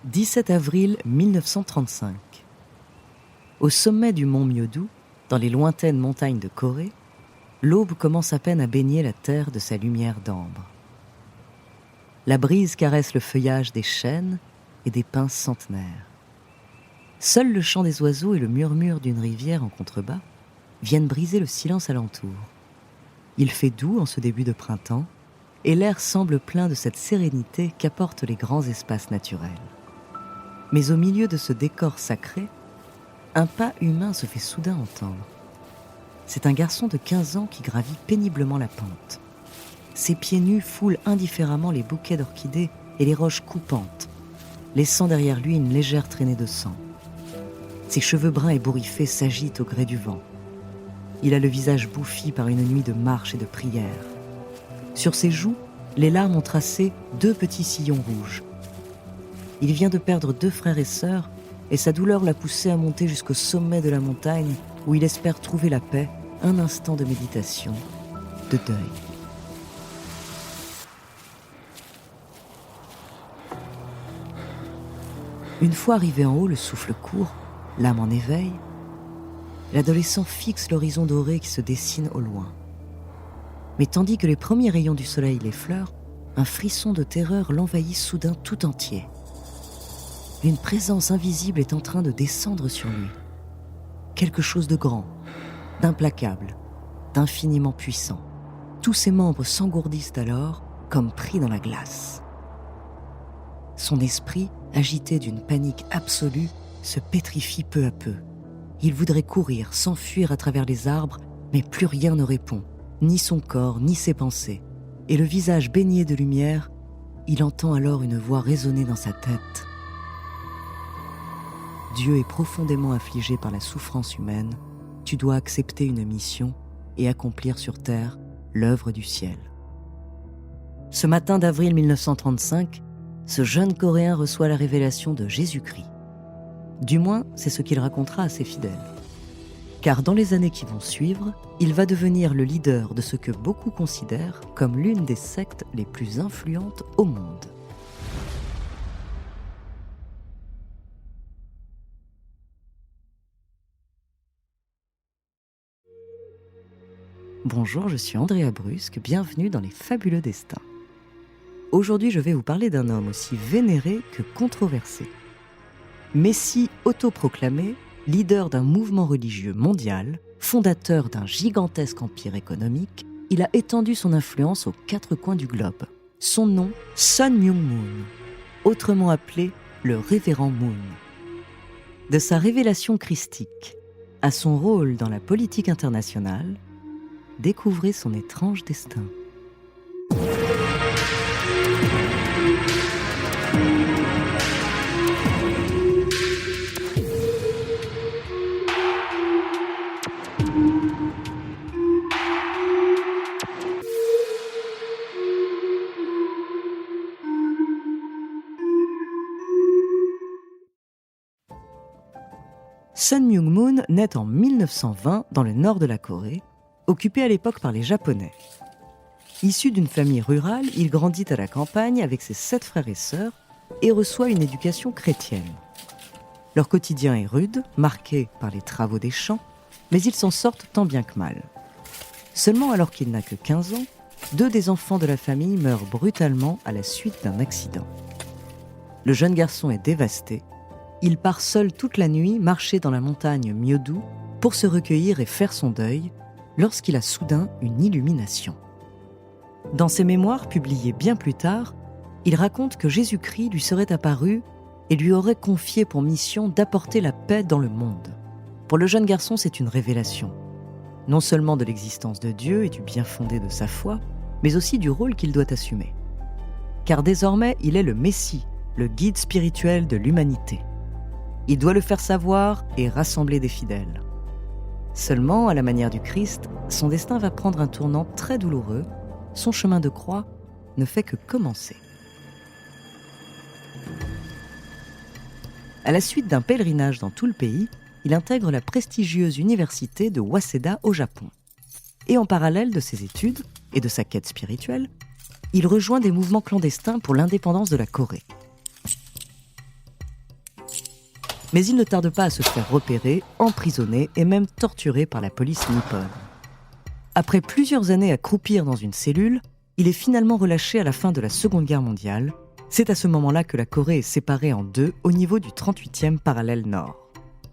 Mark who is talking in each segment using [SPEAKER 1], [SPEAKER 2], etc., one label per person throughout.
[SPEAKER 1] 17 avril 1935. Au sommet du mont Myodu, dans les lointaines montagnes de Corée, l'aube commence à peine à baigner la terre de sa lumière d'ambre. La brise caresse le feuillage des chênes et des pins centenaires. Seul le chant des oiseaux et le murmure d'une rivière en contrebas viennent briser le silence alentour. Il fait doux en ce début de printemps et l'air semble plein de cette sérénité qu'apportent les grands espaces naturels. Mais au milieu de ce décor sacré, un pas humain se fait soudain entendre. C'est un garçon de 15 ans qui gravit péniblement la pente. Ses pieds nus foulent indifféremment les bouquets d'orchidées et les roches coupantes, laissant derrière lui une légère traînée de sang. Ses cheveux bruns ébouriffés s'agitent au gré du vent. Il a le visage bouffi par une nuit de marche et de prière. Sur ses joues, les larmes ont tracé 2 petits sillons rouges. Il vient de perdre 2 frères et sœurs, et sa douleur l'a poussé à monter jusqu'au sommet de la montagne où il espère trouver la paix, un instant de méditation, de deuil. Une fois arrivé en haut, le souffle court, l'âme en éveil, l'adolescent fixe l'horizon doré qui se dessine au loin. Mais tandis que les premiers rayons du soleil l'effleurent, un frisson de terreur l'envahit soudain tout entier. Une présence invisible est en train de descendre sur lui. Quelque chose de grand, d'implacable, d'infiniment puissant. Tous ses membres s'engourdissent alors, comme pris dans la glace. Son esprit, agité d'une panique absolue, se pétrifie peu à peu. Il voudrait courir, s'enfuir à travers les arbres, mais plus rien ne répond, ni son corps, ni ses pensées. Et le visage baigné de lumière, il entend alors une voix résonner dans sa tête. Dieu est profondément affligé par la souffrance humaine. Tu dois accepter une mission et accomplir sur terre l'œuvre du ciel. Ce matin d'avril 1935, ce jeune Coréen reçoit la révélation de Jésus-Christ. Du moins, c'est ce qu'il racontera à ses fidèles. Car dans les années qui vont suivre, il va devenir le leader de ce que beaucoup considèrent comme l'une des sectes les plus influentes au monde. Bonjour, je suis Andrea Brusque, bienvenue dans Les Fabuleux Destins. Aujourd'hui, je vais vous parler d'un homme aussi vénéré que controversé. Messie autoproclamé, leader d'un mouvement religieux mondial, fondateur d'un gigantesque empire économique, il a étendu son influence aux 4 coins du globe. Son nom, Sun Myung-moon, autrement appelé le Révérend Moon. De sa révélation christique à son rôle dans la politique internationale, découvrez son étrange destin. Sun Myung-moon naît en 1920 dans le nord de la Corée, occupé à l'époque par les Japonais. Issu d'une famille rurale, il grandit à la campagne avec ses 7 frères et sœurs et reçoit une éducation chrétienne. Leur quotidien est rude, marqué par les travaux des champs, mais ils s'en sortent tant bien que mal. Seulement alors qu'il n'a que 15 ans, 2 des enfants de la famille meurent brutalement à la suite d'un accident. Le jeune garçon est dévasté. Il part seul toute la nuit marcher dans la montagne Myodu pour se recueillir et faire son deuil, lorsqu'il a soudain une illumination. Dans ses mémoires publiées bien plus tard, il raconte que Jésus-Christ lui serait apparu et lui aurait confié pour mission d'apporter la paix dans le monde. Pour le jeune garçon, c'est une révélation, non seulement de l'existence de Dieu et du bien-fondé de sa foi, mais aussi du rôle qu'il doit assumer. Car désormais, il est le Messie, le guide spirituel de l'humanité. Il doit le faire savoir et rassembler des fidèles. Seulement, à la manière du Christ, son destin va prendre un tournant très douloureux. Son chemin de croix ne fait que commencer. À la suite d'un pèlerinage dans tout le pays, il intègre la prestigieuse université de Waseda au Japon. Et en parallèle de ses études et de sa quête spirituelle, il rejoint des mouvements clandestins pour l'indépendance de la Corée. Mais il ne tarde pas à se faire repérer, emprisonner et même torturer par la police nippone. Après plusieurs années à croupir dans une cellule, il est finalement relâché à la fin de la Seconde Guerre mondiale. C'est à ce moment-là que la Corée est séparée en deux au niveau du 38e parallèle nord.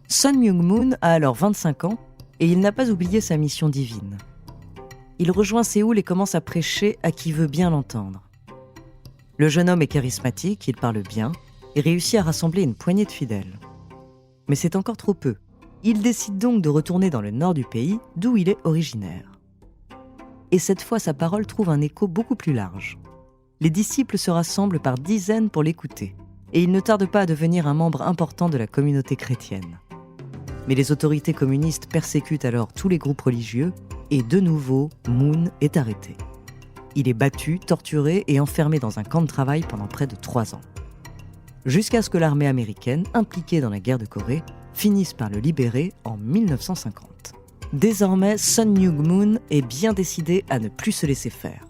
[SPEAKER 1] Sun Myung-moon a alors 25 ans et il n'a pas oublié sa mission divine. Il rejoint Séoul et commence à prêcher à qui veut bien l'entendre. Le jeune homme est charismatique, il parle bien et réussit à rassembler une poignée de fidèles. Mais c'est encore trop peu. Il décide donc de retourner dans le nord du pays, d'où il est originaire. Et cette fois, sa parole trouve un écho beaucoup plus large. Les disciples se rassemblent par dizaines pour l'écouter, et il ne tarde pas à devenir un membre important de la communauté chrétienne. Mais les autorités communistes persécutent alors tous les groupes religieux, et de nouveau, Moon est arrêté. Il est battu, torturé et enfermé dans un camp de travail pendant près de 3 ans. Jusqu'à ce que l'armée américaine, impliquée dans la guerre de Corée, finisse par le libérer en 1950. Désormais, Sun Myung-moon est bien décidé à ne plus se laisser faire.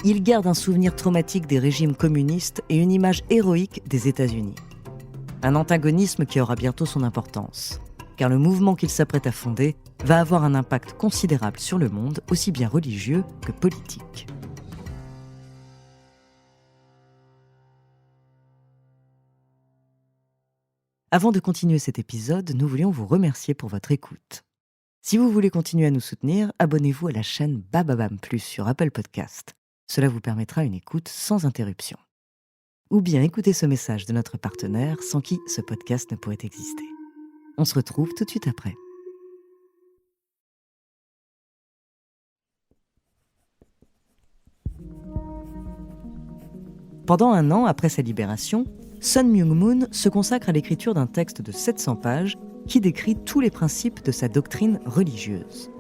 [SPEAKER 1] Il garde un souvenir traumatique des régimes communistes et une image héroïque des États-Unis. Un antagonisme qui aura bientôt son importance, car le mouvement qu'il s'apprête à fonder va avoir un impact considérable sur le monde, aussi bien religieux que politique. Avant de continuer cet épisode, nous voulions vous remercier pour votre écoute. Si vous voulez continuer à nous soutenir, abonnez-vous à la chaîne Bababam Plus sur Apple Podcast. Cela vous permettra une écoute sans interruption. Ou bien écoutez ce message de notre partenaire sans qui ce podcast ne pourrait exister. On se retrouve tout de suite après. Pendant 1 an après sa libération, Sun Myung-moon se consacre à l'écriture d'un texte de 700 pages qui décrit tous les principes de sa doctrine religieuse.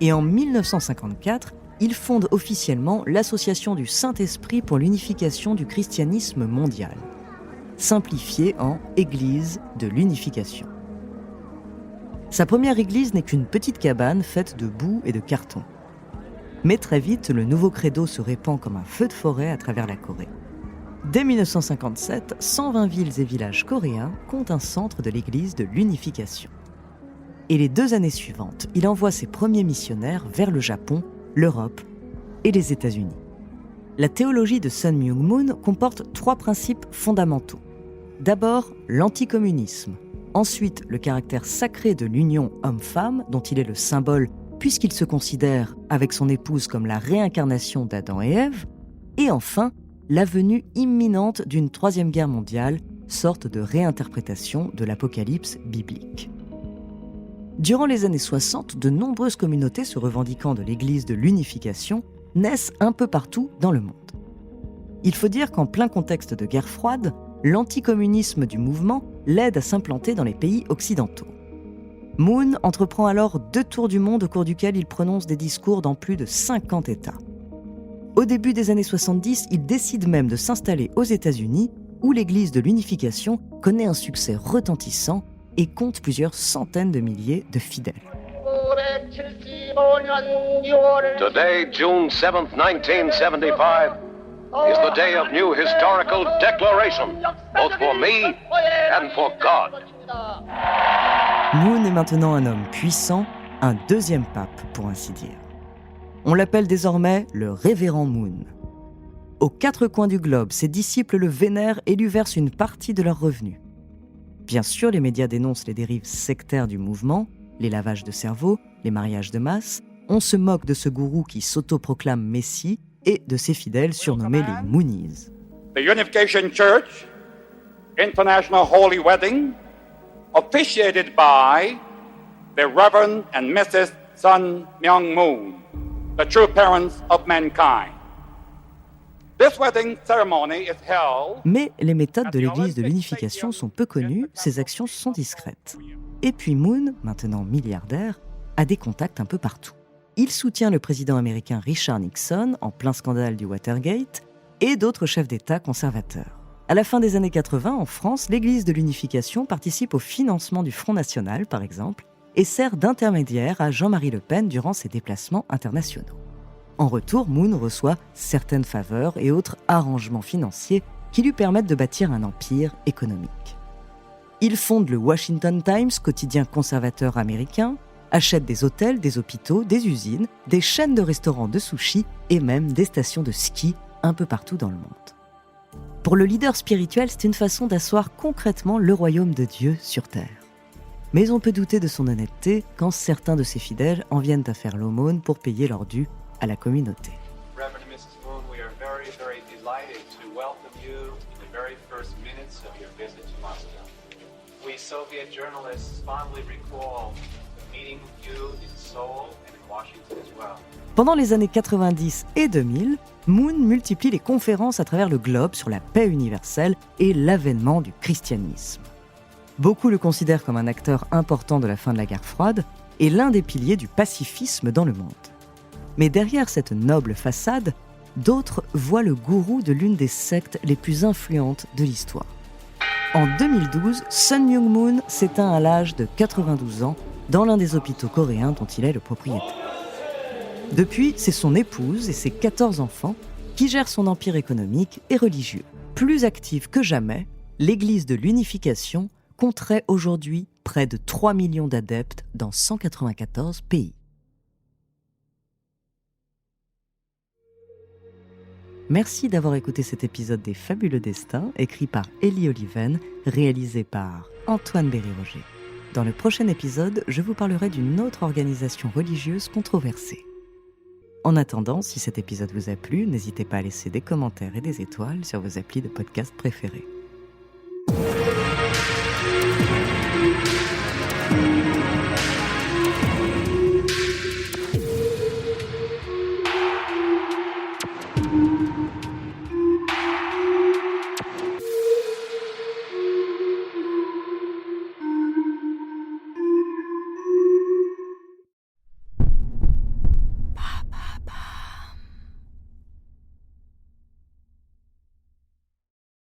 [SPEAKER 1] Et en 1954, il fonde officiellement l'Association du Saint-Esprit pour l'unification du christianisme mondial, simplifiée en Église de l'unification. Sa première église n'est qu'une petite cabane faite de boue et de carton. Mais très vite, le nouveau credo se répand comme un feu de forêt à travers la Corée. Dès 1957, 120 villes et villages coréens comptent un centre de l'Église de l'unification. Et les 2 années suivantes, il envoie ses premiers missionnaires vers le Japon, l'Europe et les États-Unis. La théologie de Sun Myung-moon comporte 3 principes fondamentaux. D'abord, l'anticommunisme. Ensuite, le caractère sacré de l'union homme-femme, dont il est le symbole puisqu'il se considère avec son épouse comme la réincarnation d'Adam et Ève. Et enfin, la venue imminente d'une 3e guerre mondiale, sorte de réinterprétation de l'Apocalypse biblique. Durant les années 60, de nombreuses communautés se revendiquant de l'Église de l'unification naissent un peu partout dans le monde. Il faut dire qu'en plein contexte de guerre froide, l'anticommunisme du mouvement l'aide à s'implanter dans les pays occidentaux. Moon entreprend alors 2 tours du monde au cours duquel il prononce des discours dans plus de 50 États. Au début des années 70, il décide même de s'installer aux États-Unis, où l'Église de l'unification connaît un succès retentissant et compte plusieurs centaines de milliers de fidèles.
[SPEAKER 2] Today, June 7th, 1975, is the day of new historical declaration, both for me and for God.
[SPEAKER 1] Moon est maintenant un homme puissant, un 2e pape, pour ainsi dire. On l'appelle désormais le révérend Moon. Aux 4 coins du globe, ses disciples le vénèrent et lui versent une partie de leurs revenus. Bien sûr, les médias dénoncent les dérives sectaires du mouvement, les lavages de cerveau, les mariages de masse. On se moque de ce gourou qui s'autoproclame Messie et de ses fidèles surnommés les Moonies.
[SPEAKER 3] The Unification Church International Holy Wedding, officiated by the Reverend and Mrs. Sun Myung-moon, the true parents of mankind. This wedding ceremony is held.
[SPEAKER 1] Mais les méthodes de l'Église de l'unification sont peu connues, ses actions sont discrètes. Et puis Moon, maintenant milliardaire, a des contacts un peu partout. Il soutient le président américain Richard Nixon en plein scandale du Watergate et d'autres chefs d'État conservateurs. À la fin des années 80, en France, l'Église de l'unification participe au financement du Front National, par exemple, et sert d'intermédiaire à Jean-Marie Le Pen durant ses déplacements internationaux. En retour, Moon reçoit certaines faveurs et autres arrangements financiers qui lui permettent de bâtir un empire économique. Il fonde le Washington Times, quotidien conservateur américain, achète des hôtels, des hôpitaux, des usines, des chaînes de restaurants de sushi et même des stations de ski un peu partout dans le monde. Pour le leader spirituel, c'est une façon d'asseoir concrètement le royaume de Dieu sur terre. Mais on peut douter de son honnêteté quand certains de ses fidèles en viennent à faire l'aumône pour payer leur dû à la communauté.
[SPEAKER 4] Reverend Mrs. Moon, we are very, very delighted to welcome you in the very first minutes of your visit to Moscow. We Soviet journalists fondly recall meeting you in Seoul and in Washington as well.
[SPEAKER 1] Pendant les années 90 et 2000, Moon multiplie les conférences à travers le globe sur la paix universelle et l'avènement du christianisme. Beaucoup le considèrent comme un acteur important de la fin de la guerre froide et l'un des piliers du pacifisme dans le monde. Mais derrière cette noble façade, d'autres voient le gourou de l'une des sectes les plus influentes de l'histoire. En 2012, Sun Myung-moon s'éteint à l'âge de 92 ans dans l'un des hôpitaux coréens dont il est le propriétaire. Depuis, c'est son épouse et ses 14 enfants qui gèrent son empire économique et religieux. Plus active que jamais, l'Église de l'Unification compterait aujourd'hui près de 3 millions d'adeptes dans 194 pays. Merci d'avoir écouté cet épisode des Fabuleux Destins, écrit par Élie Oliven, réalisé par Antoine Berry-Roger. Dans le prochain épisode, je vous parlerai d'une autre organisation religieuse controversée. En attendant, si cet épisode vous a plu, n'hésitez pas à laisser des commentaires et des étoiles sur vos applis de podcast préférés.